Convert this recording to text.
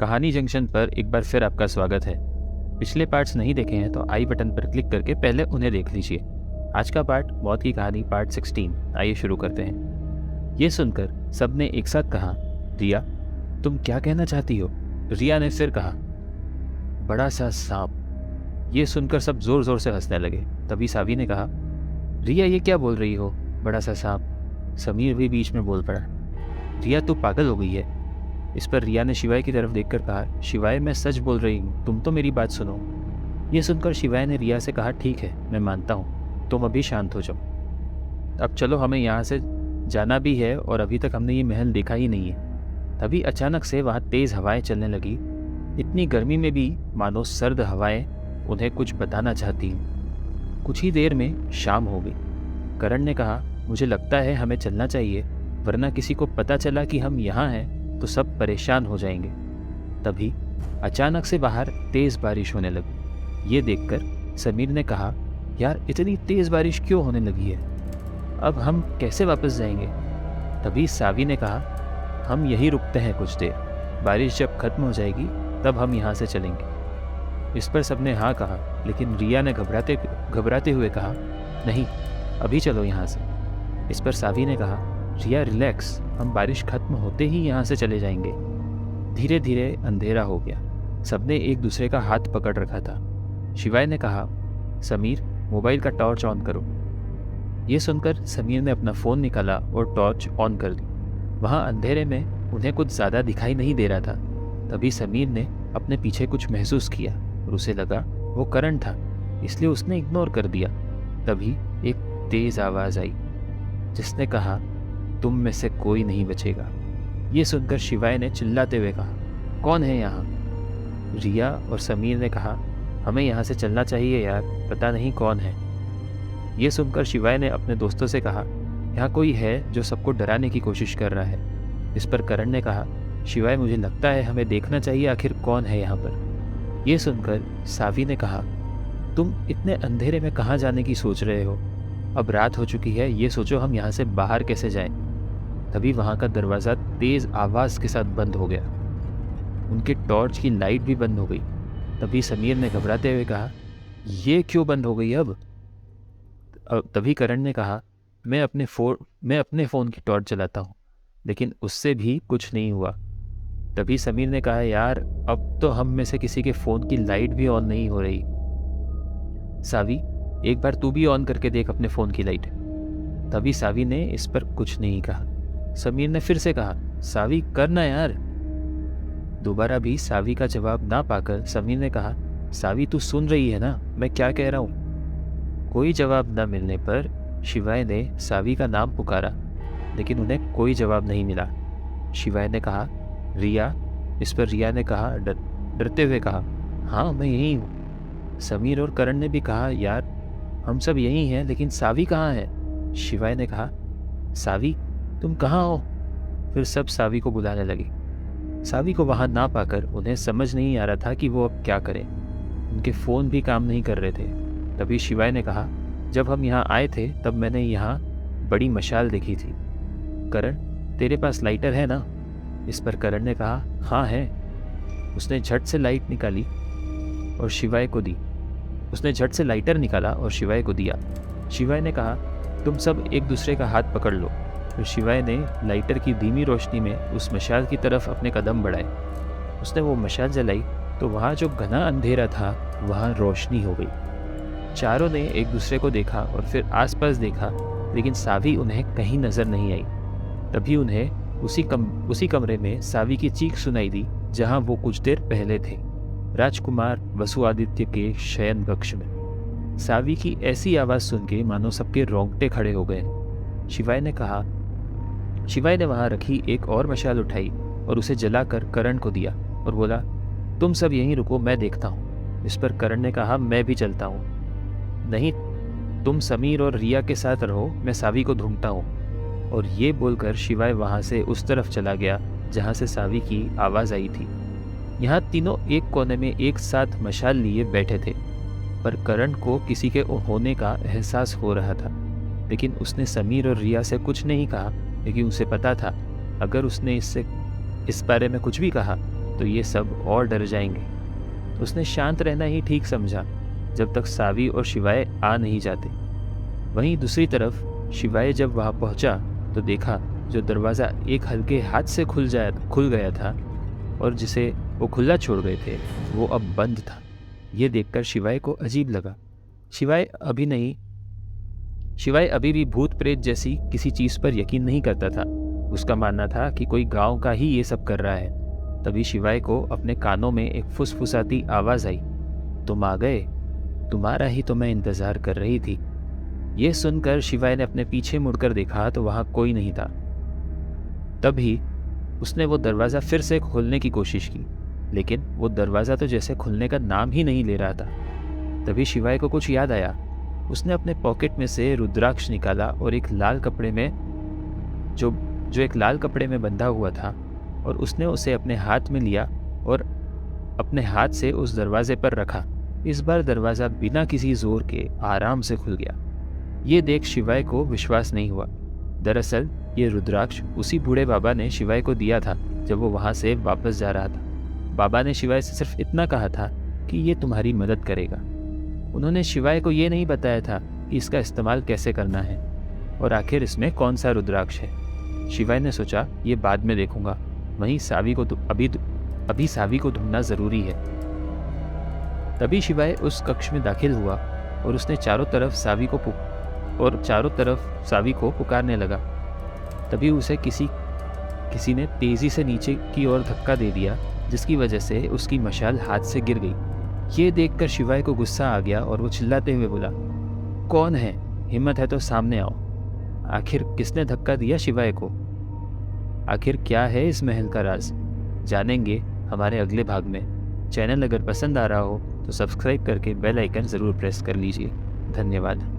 कहानी जंक्शन पर एक बार फिर आपका स्वागत है। पिछले पार्ट्स नहीं देखे हैं तो आई बटन पर क्लिक करके पहले उन्हें देख लीजिए। आज का पार्ट मौत की कहानी पार्ट 16। आइए शुरू करते हैं। ये सुनकर सबने एक साथ कहा, रिया तुम क्या कहना चाहती हो? रिया ने फिर कहा, बड़ा सा सांप। ये सुनकर सब जोर जोर से हंसने लगे। तभी सावी ने कहा, रिया ये क्या बोल रही हो, बड़ा सा सांप? समीर भी बीच में बोल पड़ा, रिया तू पागल हो गई है। इस पर रिया ने शिवाय की तरफ देखकर कहा, शिवाय मैं सच बोल रही हूँ, तुम तो मेरी बात सुनो। ये सुनकर शिवाय ने रिया से कहा, ठीक है मैं मानता हूँ, तुम अभी शांत हो जाओ। अब चलो हमें यहाँ से जाना भी है और अभी तक हमने ये महल देखा ही नहीं है। तभी अचानक से वहाँ तेज़ हवाएं चलने लगी। इतनी गर्मी में भी मानो सर्द हवाएं उन्हें कुछ बताना चाहती। कुछ ही देर में शाम हो गई। करण ने कहा, मुझे लगता है हमें चलना चाहिए, वरना किसी को पता चला कि हम यहाँ हैं तो सब परेशान हो जाएंगे। तभी अचानक से बाहर तेज बारिश होने लगी। ये देखकर समीर ने कहा, यार इतनी तेज बारिश क्यों होने लगी है, अब हम कैसे वापस जाएंगे? तभी सावी ने कहा, हम यहीं रुकते हैं कुछ देर, बारिश जब खत्म हो जाएगी तब हम यहाँ से चलेंगे। इस पर सबने हाँ कहा, लेकिन रिया ने घबराते हुए कहा, नहीं अभी चलो यहाँ से। इस पर सावी ने कहा, रिया रिलैक्स, हम बारिश खत्म होते ही यहाँ से चले जाएंगे। धीरे धीरे अंधेरा हो गया। सबने एक दूसरे का हाथ पकड़ रखा था। शिवाय ने कहा, समीर मोबाइल का टॉर्च ऑन करो। ये सुनकर समीर ने अपना फ़ोन निकाला और टॉर्च ऑन कर दी। वहाँ अंधेरे में उन्हें कुछ ज़्यादा दिखाई नहीं दे रहा था। तभी समीर ने अपने पीछे कुछ महसूस किया और उसे लगा वो करण था, इसलिए उसने इग्नोर कर दिया। तभी एक तेज़ आवाज़ आई जिसने कहा, तुम में से कोई नहीं बचेगा। ये सुनकर शिवाय ने चिल्लाते हुए कहा, कौन है यहाँ? रिया और समीर ने कहा, हमें यहाँ से चलना चाहिए यार, पता नहीं कौन है। ये सुनकर शिवाय ने अपने दोस्तों से कहा, यहाँ कोई है जो सबको डराने की कोशिश कर रहा है। इस पर करण ने कहा, शिवाय मुझे लगता है हमें देखना चाहिए आखिर कौन है यहाँ पर। ये सुनकर सावी ने कहा, तुम इतने अंधेरे में कहाँ जाने की सोच रहे हो? अब रात हो चुकी है, ये सोचो हम यहाँ से बाहर कैसे जाएं। तभी वहाँ का दरवाज़ा तेज़ आवाज़ के साथ बंद हो गया। उनके टॉर्च की लाइट भी बंद हो गई। तभी समीर ने घबराते हुए कहा, ये क्यों बंद हो गई अब? तभी करण ने कहा, मैं अपने फ़ोन की टॉर्च चलाता हूँ, लेकिन उससे भी कुछ नहीं हुआ। तभी समीर ने कहा, यार अब तो हम में से किसी के फ़ोन की लाइट भी ऑन नहीं हो रही। सावी एक बार तू भी ऑन करके देख अपने फ़ोन की लाइट। तभी सावी ने इस पर कुछ नहीं कहा। समीर ने फिर से कहा, सावी करना यार। दोबारा भी सावी का जवाब ना पाकर समीर ने कहा, सावी तू सुन रही है ना मैं क्या कह रहा हूँ? कोई जवाब न मिलने पर शिवाय ने सावी का नाम पुकारा, लेकिन उन्हें कोई जवाब नहीं मिला। शिवाय ने कहा, रिया। इस पर रिया ने कहा डरते हुए कहा, हाँ मैं यही हूँ। समीर और करण ने भी कहा, यार हम सब यही हैं, लेकिन सावी कहाँ है? शिवाय ने कहा, सावी तुम कहाँ हो? फिर सब सावी को बुलाने लगे। सावी को वहाँ ना पाकर उन्हें समझ नहीं आ रहा था कि वो अब क्या करें। उनके फ़ोन भी काम नहीं कर रहे थे। तभी शिवाय ने कहा, जब हम यहाँ आए थे तब मैंने यहाँ बड़ी मशाल देखी थी। करण तेरे पास लाइटर है ना? इस पर करण ने कहा, हाँ है। उसने झट से लाइटर निकाला और शिवाय को दिया। शिवाय ने कहा, तुम सब एक दूसरे का हाथ पकड़ लो। फिर शिवाय ने लाइटर की धीमी रोशनी में उस मशाल की तरफ अपने कदम बढ़ाए। उसने वो मशाल जलाई तो वहाँ जो घना अंधेरा था वहाँ रोशनी हो गई। चारों ने एक दूसरे को देखा और फिर आसपास देखा, लेकिन सावी उन्हें कहीं नज़र नहीं आई। तभी उन्हें उसी कमरे में सावी की चीख सुनाई दी जहाँ वो कुछ देर पहले थे, राजकुमार वसुआदित्य के शयन कक्ष में। सावी की ऐसी आवाज़ सुन के मानो सबके रोंगटे खड़े हो गए। शिवाय ने वहाँ रखी एक और मशाल उठाई और उसे जलाकर करण को दिया और बोला, तुम सब यहीं रुको, मैं देखता हूँ। इस पर करण ने कहा, मैं भी चलता हूँ। नहीं, तुम समीर और रिया के साथ रहो, मैं सावी को ढूंढता हूँ। और ये बोलकर शिवाय वहाँ से उस तरफ चला गया जहाँ से सावी की आवाज़ आई थी। यहाँ तीनों एक कोने में एक साथ मशाल लिए बैठे थे, पर करण को किसी के होने का एहसास हो रहा था। लेकिन उसने समीर और रिया से कुछ नहीं कहा, लेकिन उसे पता था अगर उसने इस बारे में कुछ भी कहा तो ये सब और डर जाएंगे। तो उसने शांत रहना ही ठीक समझा जब तक सावी और शिवाय आ नहीं जाते। वहीं दूसरी तरफ शिवाय जब वहाँ पहुँचा तो देखा जो दरवाज़ा एक हल्के हाथ से खुल गया था और जिसे वो खुला छोड़ गए थे वो अब बंद था। ये देखकर शिवाय को अजीब लगा। शिवाय अभी भी भूत प्रेत जैसी किसी चीज़ पर यकीन नहीं करता था। उसका मानना था कि कोई गांव का ही ये सब कर रहा है। तभी शिवाय को अपने कानों में एक फुसफुसाती आवाज़ आई, तुम आ गए, तुम्हारा ही तो मैं इंतज़ार कर रही थी। ये सुनकर शिवाय ने अपने पीछे मुड़कर देखा तो वहाँ कोई नहीं था। तभी उसने वो दरवाज़ा फिर से खोलने की कोशिश की, लेकिन वो दरवाज़ा तो जैसे खुलने का नाम ही नहीं ले रहा था। तभी शिवाय को कुछ याद आया। उसने अपने पॉकेट में से रुद्राक्ष निकाला और एक लाल कपड़े में जो एक लाल कपड़े में बंधा हुआ था, और उसने उसे अपने हाथ में लिया और अपने हाथ से उस दरवाजे पर रखा। इस बार दरवाज़ा बिना किसी जोर के आराम से खुल गया। ये देख शिवाय को विश्वास नहीं हुआ। दरअसल ये रुद्राक्ष उसी बूढ़े बाबा ने शिवाय को दिया था जब वो वहाँ से वापस जा रहा था। बाबा ने शिवाय से सिर्फ इतना कहा था कि ये तुम्हारी मदद करेगा। उन्होंने शिवाय को ये नहीं बताया था कि इसका इस्तेमाल कैसे करना है और आखिर इसमें कौन सा रुद्राक्ष है। शिवाय ने सोचा ये बाद में देखूंगा, वहीं सावी को अभी सावी को ढूंढना ज़रूरी है। तभी शिवाय उस कक्ष में दाखिल हुआ और उसने चारों तरफ सावी को पुकारने लगा। तभी उसे किसी ने तेज़ी से नीचे की ओर धक्का दे दिया, जिसकी वजह से उसकी मशाल हाथ से गिर गई। ये देखकर शिवाय को गुस्सा आ गया और वो चिल्लाते हुए बोला, कौन है? हिम्मत है तो सामने आओ। आखिर किसने धक्का दिया शिवाय को? आखिर क्या है इस महल का राज? जानेंगे हमारे अगले भाग में। चैनल अगर पसंद आ रहा हो तो सब्सक्राइब करके बेल आइकन ज़रूर प्रेस कर लीजिए। धन्यवाद।